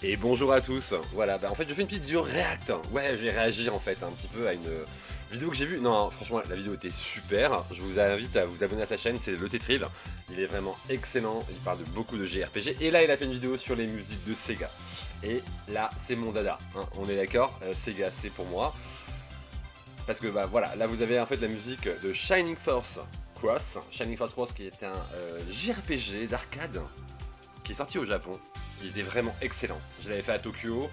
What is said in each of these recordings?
Et bonjour à tous, voilà, en fait je fais une petite vidéo react, ouais je vais réagir en fait un petit peu à une vidéo que j'ai vue, non franchement la vidéo était super, je vous invite à vous abonner à sa chaîne, c'est le Tetril, il est vraiment excellent, il parle de beaucoup de JRPG, et là il a fait une vidéo sur les musiques de Sega, et là c'est mon dada, hein, on est d'accord, Sega c'est pour moi, parce que bah voilà, là vous avez en fait la musique de Shining Force Cross qui est un JRPG d'arcade, qui est sorti au Japon. Il était vraiment excellent. Je l'avais fait à Tokyo.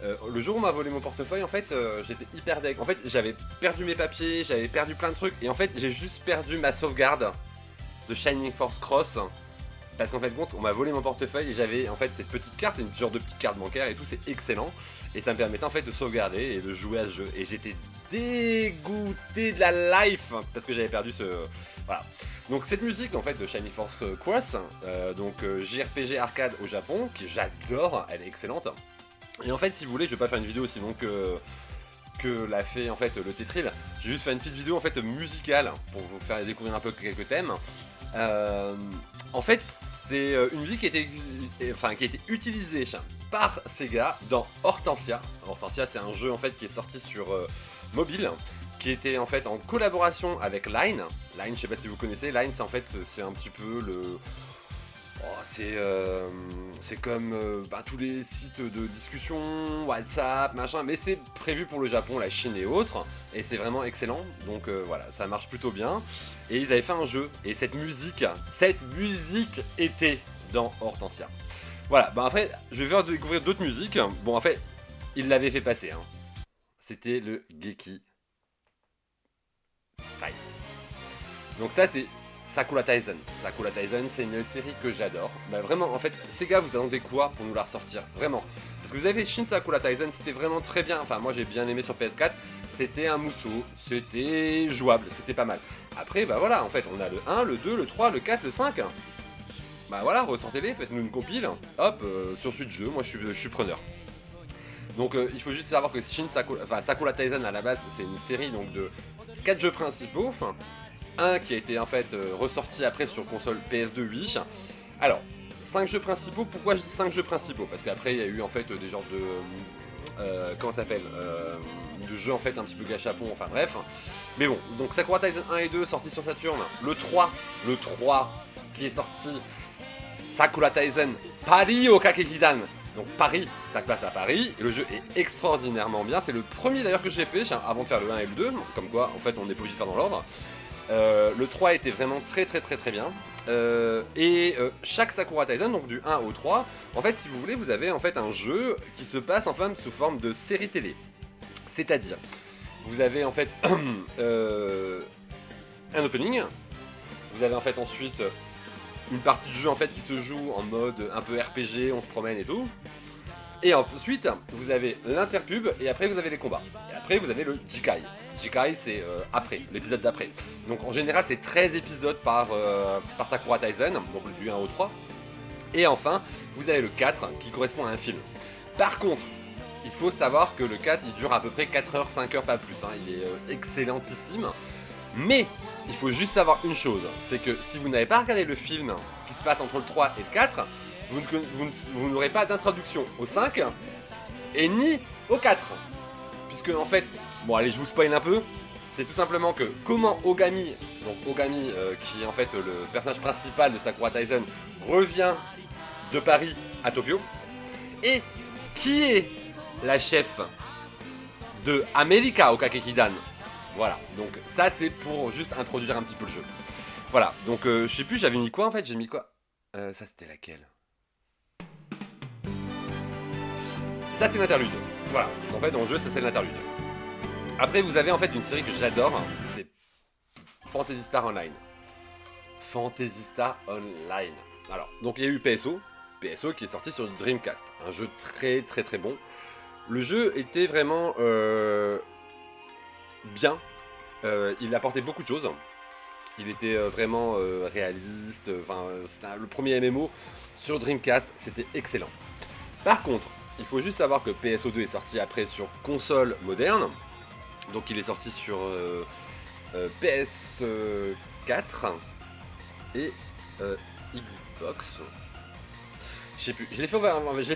Le jour où on m'a volé mon portefeuille, en fait, j'étais hyper deg. En fait, j'avais perdu mes papiers, j'avais perdu plein de trucs. Et en fait, j'ai juste perdu ma sauvegarde de Shining Force Cross. Parce qu'en fait, compte, on m'a volé mon portefeuille et j'avais en fait cette petite carte, une genre de petite carte bancaire et tout, c'est excellent. Et ça me permettait en fait de sauvegarder et de jouer à ce jeu. Et j'étais dégoûté de la life parce que j'avais perdu ce... Voilà. Donc cette musique en fait de Shining Force Cross, JRPG arcade au Japon, que j'adore, elle est excellente. Et en fait si vous voulez, je vais pas faire une vidéo aussi longue que l'a fait en fait le Tetril. Je vais juste faire une petite vidéo en fait musicale pour vous faire découvrir un peu quelques thèmes. En fait c'est une musique qui a été utilisée par Sega dans Hortensia. Hortensia c'est un jeu en fait qui est sorti sur mobile, qui était en fait en collaboration avec Line. Line, je sais pas si vous connaissez, Line c'est en fait c'est un petit peu le... Oh, c'est comme tous les sites de discussion, WhatsApp, machin, mais c'est prévu pour le Japon, la Chine et autres, et c'est vraiment excellent, donc voilà, ça marche plutôt bien. Et ils avaient fait un jeu, et cette musique était dans Hortensia. Voilà, après, je vais faire découvrir d'autres musiques. Bon, en fait, ils l'avaient fait passer, hein. C'était le Geki. Donc ça c'est Sakura Taisen. Sakura Taisen c'est une série que j'adore. Bah vraiment en fait Sega vous attendez quoi pour nous la ressortir? Vraiment. Parce que vous avez fait Shin Sakura Taisen, c'était vraiment très bien. Enfin moi j'ai bien aimé sur PS4. C'était un mousseau, c'était jouable, c'était pas mal. Après bah voilà en fait on a le 1, le 2, le 3, le 4, le 5. Bah voilà, ressortez-les, faites-nous une compile. Hop, sur suite jeu, moi je suis preneur. Donc il faut juste savoir que Sakura Taisen à la base c'est une série donc de 4 jeux principaux, un qui a été en fait ressorti après sur console PS2 oui. Alors, 5 jeux principaux, pourquoi je dis 5 jeux principaux? Parce qu'après il y a eu en fait des genres de... comment ça s'appelle de jeux en fait un petit peu gâchapon, enfin bref. Mais bon, donc Sakura Taisen 1 et 2 sortis sur Saturn, le 3 qui est sorti, Sakura Taisen Paris au Kakekidan. Donc Paris, ça se passe à Paris, et le jeu est extraordinairement bien, c'est le premier d'ailleurs que j'ai fait, avant de faire le 1 et le 2, comme quoi en fait on n'est pas obligé de faire dans l'ordre. Le 3 était vraiment très bien, chaque Sakura Taisen, donc du 1 au 3, en fait si vous voulez vous avez en fait un jeu qui se passe en fait sous forme de série télé. C'est-à-dire, vous avez en fait un opening, vous avez en fait ensuite une partie du jeu en fait qui se joue en mode un peu RPG, on se promène et tout. Et ensuite, vous avez l'interpub et après vous avez les combats. Et après vous avez le Jikai. Jikai c'est après, l'épisode d'après. Donc en général c'est 13 épisodes par Sakura Taisen, donc du 1 au 3. Et enfin, vous avez le 4 qui correspond à un film. Par contre, il faut savoir que le 4 il dure à peu près 4 heures, 5 heures, pas plus. Hein. Il est excellentissime. Mais il faut juste savoir une chose, c'est que si vous n'avez pas regardé le film qui se passe entre le 3 et le 4, vous n'aurez pas d'introduction au 5 et ni au 4. Puisque en fait, bon allez je vous spoil un peu, c'est tout simplement que comment Ogami, donc Ogami qui est en fait le personnage principal de Sakura Taisen, revient de Paris à Tokyo, et qui est la chef de America Okakekidan. Voilà, donc ça c'est pour juste introduire un petit peu le jeu. Voilà, donc je sais plus, j'avais mis quoi en fait, j'ai mis quoi ça c'était laquelle? Ça c'est l'interlude, voilà, en fait dans le jeu ça c'est l'interlude. Après vous avez en fait une série que j'adore, c'est Phantasy Star Online. Phantasy Star Online. Alors, donc il y a eu PSO qui est sorti sur Dreamcast, un jeu très bon. Le jeu était vraiment bien, il apportait beaucoup de choses, il était vraiment réaliste, c'était le premier MMO sur Dreamcast, c'était excellent. Par contre, il faut juste savoir que PSO2 est sorti après sur console moderne, donc il est sorti sur PS4, et Xbox. Je sais plus. Je l'ai fait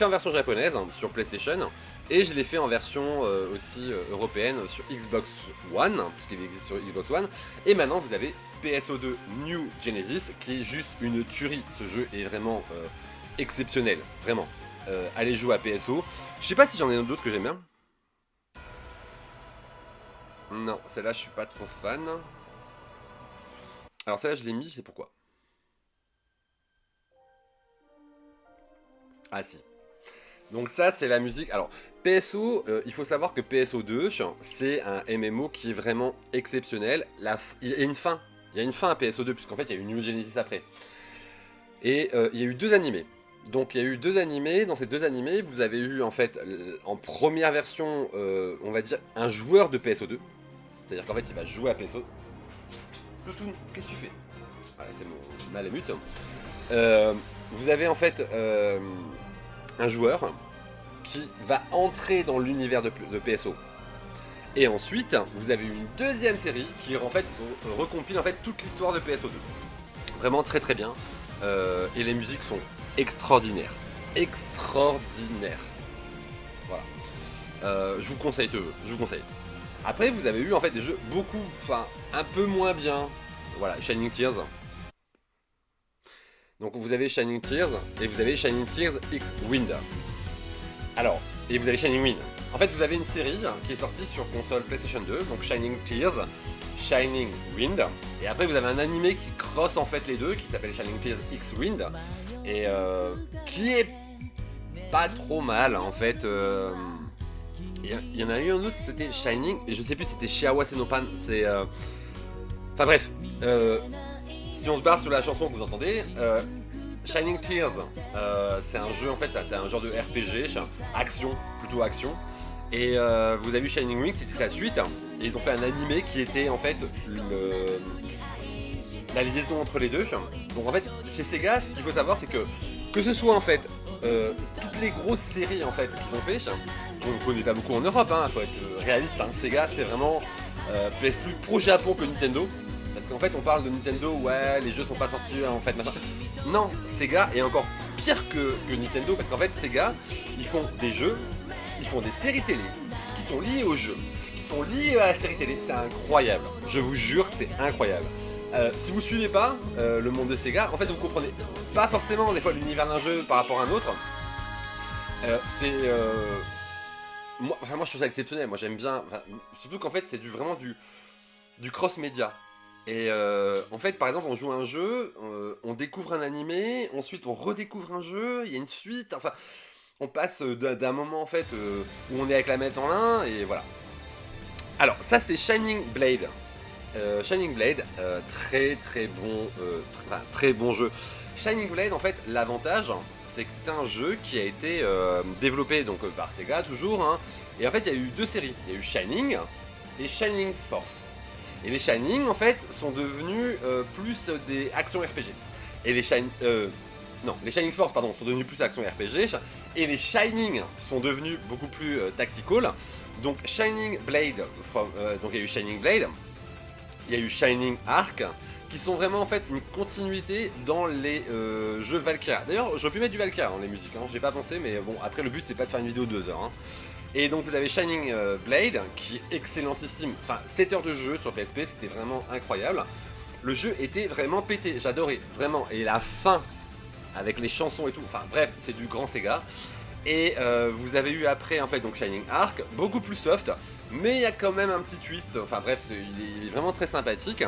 en version japonaise hein, sur PlayStation et je l'ai fait en version aussi européenne sur Xbox One, parce qu'il existe sur Xbox One. Et maintenant vous avez PSO2 New Genesis qui est juste une tuerie. Ce jeu est vraiment exceptionnel, vraiment. Allez jouer à PSO. Je sais pas si j'en ai d'autres que j'aime bien. Non, celle-là je suis pas trop fan. Alors celle-là je l'ai mis, je sais pourquoi. Ah si. Donc ça c'est la musique. Alors PSO, il faut savoir que PSO2 c'est un MMO qui est vraiment exceptionnel. Il y a une fin. Il y a une fin à PSO2 puisqu'en fait il y a eu New Genesis après. Et il y a eu 2 animés. Donc il y a eu 2 animés. Dans ces 2 animés, vous avez eu en fait en première version, on va dire un joueur de PSO2. C'est-à-dire qu'en fait il va jouer à PSO. Platoon, qu'est-ce que tu fais? Voilà, c'est mon malamute. Vous avez en fait un joueur qui va entrer dans l'univers de PSO. Et ensuite, vous avez une deuxième série qui en fait recompile en fait toute l'histoire de PSO2. Vraiment très très bien. Et les musiques sont extraordinaires. Extraordinaires. Voilà. Je vous conseille ce jeu, je vous conseille. Après, vous avez eu en fait des jeux beaucoup, enfin, un peu moins bien. Voilà, Shining Tears. Donc vous avez Shining Tears et vous avez Shining Tears X Wind. Alors, et vous avez Shining Wind. En fait, vous avez une série qui est sortie sur console PlayStation 2, donc Shining Tears, Shining Wind. Et après, vous avez un animé qui crosse en fait les deux, qui s'appelle Shining Tears X Wind, et qui est pas trop mal en fait. Il y en a eu un autre, c'était Shining, et je sais plus si c'était Shiawa Senopan. C'est. Enfin bref, si on se barre sur la chanson que vous entendez. Shining Tears, c'est un jeu en fait, c'était un genre de RPG, action, plutôt action. Et vous avez vu Shining Wing, c'était sa suite. Et ils ont fait un animé qui était en fait la liaison entre les deux. Donc en fait, chez Sega, ce qu'il faut savoir, c'est que ce soit en fait toutes les grosses séries en fait qu'ils ont fait, on ne connaît pas beaucoup en Europe, hein, faut être réaliste. Hein, Sega, c'est vraiment plus pro Japon que Nintendo. Parce qu'en fait on parle de Nintendo, ouais les jeux sont pas sortis en fait machin. Non, Sega est encore pire que Nintendo parce qu'en fait Sega ils font des jeux, ils font des séries télé qui sont liées aux jeux, qui sont liées à la série télé, c'est incroyable. Je vous jure c'est incroyable. Si vous suivez pas le monde de Sega, en fait vous comprenez pas forcément des fois l'univers d'un jeu par rapport à un autre. Moi je trouve ça exceptionnel, moi j'aime bien, surtout qu'en fait c'est vraiment du cross-média. Et en fait, par exemple, on joue un jeu, on découvre un animé, ensuite on redécouvre un jeu, il y a une suite, enfin, on passe d'un moment en fait où on est avec la manette en main, et voilà. Alors, ça c'est Shining Blade. Shining Blade, très très bon, très bon jeu. Shining Blade, en fait, l'avantage, c'est que c'est un jeu qui a été développé donc par Sega toujours, hein, et en fait, il y a eu 2 séries. Il y a eu Shining et Shining Force. Et les Shining, en fait, sont devenus plus des actions RPG. Et les Shining Force, pardon, sont devenus plus actions RPG. Et les Shining sont devenus beaucoup plus tactical. Donc Shining Blade, donc il y a eu Shining Blade, il y a eu Shining Arc, qui sont vraiment en fait une continuité dans les jeux Valkyria. D'ailleurs, j'aurais pu mettre du Valkyria dans les musiques, hein, j'ai pas pensé, mais bon, après le but c'est pas de faire une vidéo de 2 heures. Hein. Et donc vous avez Shining Blade, qui est excellentissime, enfin 7 heures de jeu sur PSP, c'était vraiment incroyable. Le jeu était vraiment pété, j'adorais, vraiment. Et la fin, avec les chansons et tout, enfin bref, c'est du grand Sega. Et vous avez eu après en fait donc Shining Arc, beaucoup plus soft, mais il y a quand même un petit twist, enfin bref, il est vraiment très sympathique.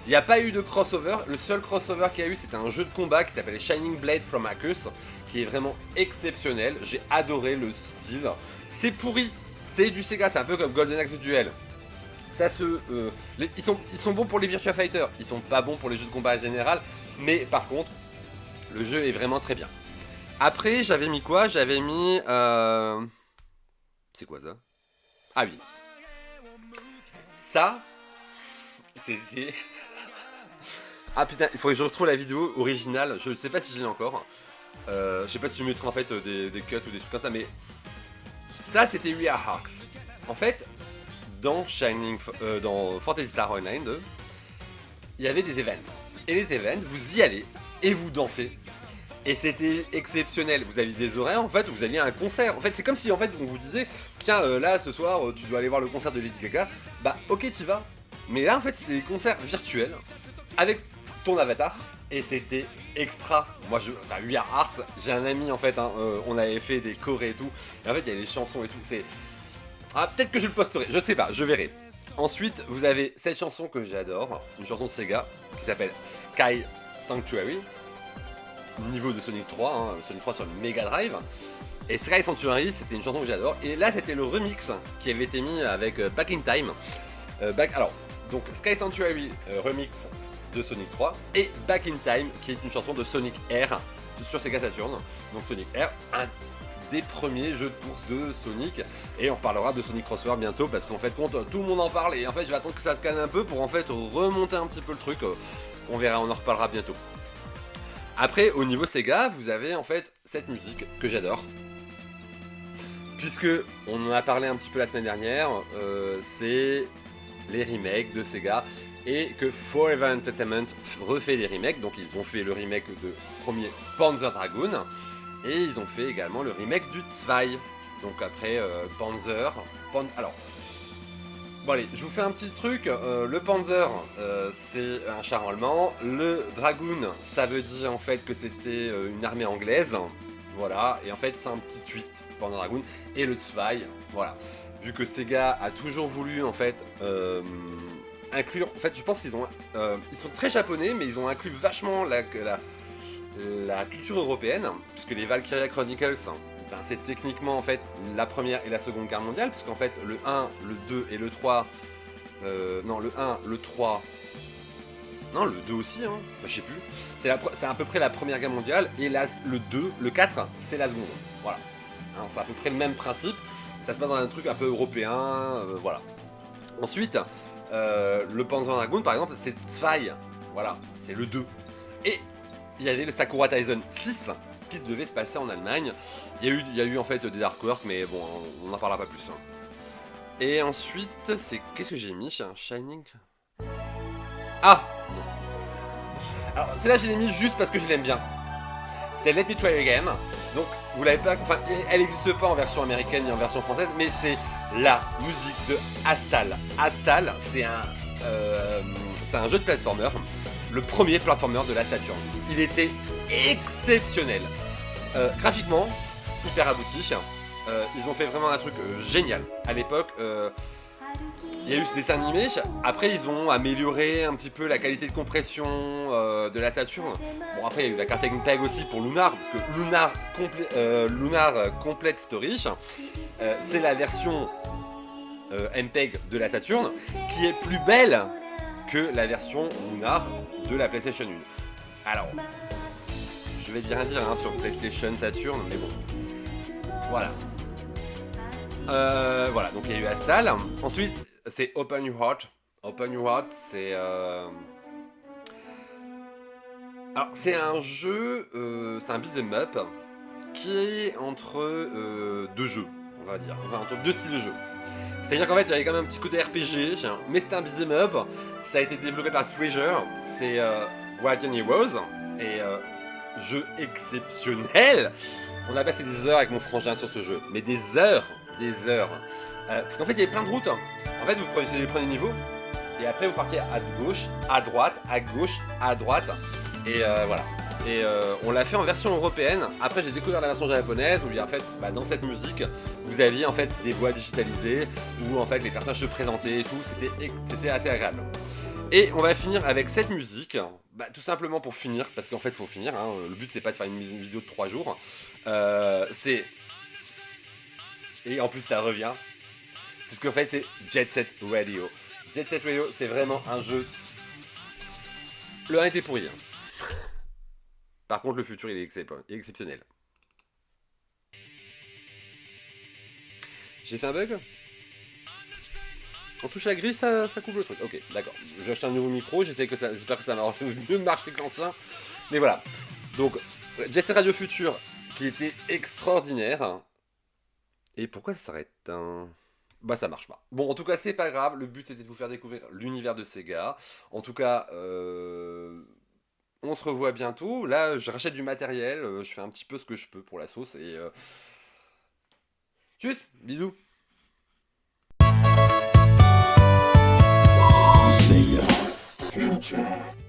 Il n'y a pas eu de crossover, le seul crossover qu'il y a eu c'était un jeu de combat qui s'appelait Shining Blade from Arcus, qui est vraiment exceptionnel, j'ai adoré le style. C'est pourri, c'est du Sega, c'est un peu comme Golden Axe Duel. Ça ils sont bons pour les Virtua Fighter, ils sont pas bons pour les jeux de combat en général, mais par contre, le jeu est vraiment très bien. Après, j'avais mis quoi? J'avais mis... C'est quoi ça? Ah oui. Ça, c'était... Ah putain, il faut que je retrouve la vidéo originale, je ne sais pas si je l'ai encore. Je sais pas si je mettrai en fait des cuts ou des trucs comme ça, mais... Ça, c'était We Are Hawks. En fait, dans Fantasy Star Online 2, il y avait des events. Et les events, vous y allez et vous dansez. Et c'était exceptionnel. Vous aviez des horaires, en fait, vous alliez à un concert. En fait, c'est comme si, en fait, on vous disait, tiens, là, ce soir, tu dois aller voir le concert de Lady Gaga. Bah, ok, t'y vas. Mais là, en fait, c'était des concerts virtuels avec ton avatar. Et c'était extra. Moi, enfin, We Are Art, j'ai un ami, en fait, hein, on avait fait des chorés et tout. Et en fait, il y a les chansons et tout. C'est... Ah, peut-être que je le posterai, je sais pas, je verrai. Ensuite, vous avez cette chanson que j'adore, une chanson de Sega, qui s'appelle Sky Sanctuary. Niveau de Sonic 3, hein, Sonic 3 sur le Mega Drive. Et Sky Sanctuary, c'était une chanson que j'adore. Et là, c'était le remix qui avait été mis avec Back in Time. Alors, donc Sky Sanctuary remix de Sonic 3 et Back in Time, qui est une chanson de Sonic Air sur Sega Saturn. Donc Sonic Air, un des premiers jeux de course de Sonic. Et on parlera de Sonic Crossfire bientôt parce qu'en fait, tout le monde en parle. Et en fait, je vais attendre que ça se calme un peu pour en fait remonter un petit peu le truc. On verra, on en reparlera bientôt. Après, au niveau Sega, vous avez en fait cette musique que j'adore. Puisque on en a parlé un petit peu la semaine dernière, c'est les remakes de Sega et que Forever Entertainment refait des remakes. Donc ils ont fait le remake de premier Panzer Dragoon et ils ont fait également le remake du Zwei. Donc après Panzer. Alors, bon allez, je vous fais un petit truc. Le Panzer, c'est un char allemand. Le Dragoon, ça veut dire en fait que c'était une armée anglaise. Voilà, et en fait c'est un petit twist Panzer Dragoon. Et le Zwei, voilà. Vu que Sega a toujours voulu en fait inclure. En fait, je pense qu'ils ont, ils sont très japonais, mais ils ont inclus vachement la culture européenne, puisque les Valkyria Chronicles. Ben, c'est techniquement en fait la première et la seconde guerre mondiale, puisqu'en fait le 1, le 2 et le 3, non le 1, le 3, non le 2 aussi, hein, enfin, je sais plus, c'est à peu près la première guerre mondiale, et le 2, le 4, c'est la seconde, voilà. Hein, c'est à peu près le même principe, ça se passe dans un truc un peu européen, voilà. Ensuite, le Panzer Dragoon par exemple, c'est Zwei, voilà, c'est le 2. Et il y avait le Sakura Taisen 6, qui se devait se passer en Allemagne. Il y a eu en fait des artworks, mais bon, on n'en parlera pas plus. Hein. Et ensuite, c'est... Qu'est-ce que j'ai mis? Shining... Ah non. Alors, celle-là, je l'ai mis juste parce que je l'aime bien. C'est Let Me Try Again. Donc, vous l'avez pas... Enfin, elle n'existe pas en version américaine ni en version française, mais c'est la musique de Astal. Astal, c'est un jeu de platformer. Le premier platformer de la Saturn. Il était exceptionnel. Graphiquement, hyper abouti. Ils ont fait vraiment un truc génial. À l'époque, il y a eu ce dessin animé. Après, ils ont amélioré un petit peu la qualité de compression de la Saturn. Bon, après, il y a eu la carte MPEG aussi pour Lunar, parce que Lunar Complete Story, c'est la version MPEG de la Saturn qui est plus belle que la version Lunar de la PlayStation 1. Alors, je vais dire un dire hein, sur PlayStation Saturn, mais bon. Voilà. Voilà, donc il y a eu Astal. Ensuite, c'est Open Your Heart. Open Your Heart, c'est... Alors, c'est un jeu, c'est un beat'em up qui est entre deux jeux, on va dire. Enfin, entre deux styles de jeu. C'est-à-dire qu'en fait, il y avait quand même un petit côté RPG, mais c'était un beat'em up. Ça a été développé par Treasure. C'est Guardian Heroes. Et jeu exceptionnel. On a passé des heures avec mon frangin sur ce jeu. Mais des heures. Parce qu'en fait, il y avait plein de routes. En fait, vous prenez les premiers niveaux. Et après, vous partiez à gauche, à droite, à gauche, à droite. Et voilà. Et on l'a fait en version européenne. Après, j'ai découvert la version japonaise où il y a en fait, dans cette musique, vous aviez en fait des voix digitalisées où en fait les personnages se présentaient et tout. C'était assez agréable. Et on va finir avec cette musique, tout simplement pour finir, parce qu'en fait, il faut finir. Hein, le but, c'est pas de faire une vidéo de 3 jours. C'est... Et en plus, ça revient. Puisqu'en fait, c'est Jet Set Radio. Jet Set Radio, c'est vraiment un jeu... Le 1 était pourri. Hein. Par contre, le futur, il est exceptionnel. J'ai fait un bug? On touche la grille, ça coupe le truc. Ok, d'accord. J'ai acheté un nouveau micro, j'espère que ça va mieux marcher que l'ancien. Mais voilà. Donc, Jet Set Radio Future, qui était extraordinaire. Et pourquoi ça s'arrête ça marche pas. Bon, en tout cas, c'est pas grave. Le but, c'était de vous faire découvrir l'univers de Sega. En tout cas, On se revoit bientôt. Là, je rachète du matériel, je fais un petit peu ce que je peux pour la sauce et tchuss, bisous. See ya. Future.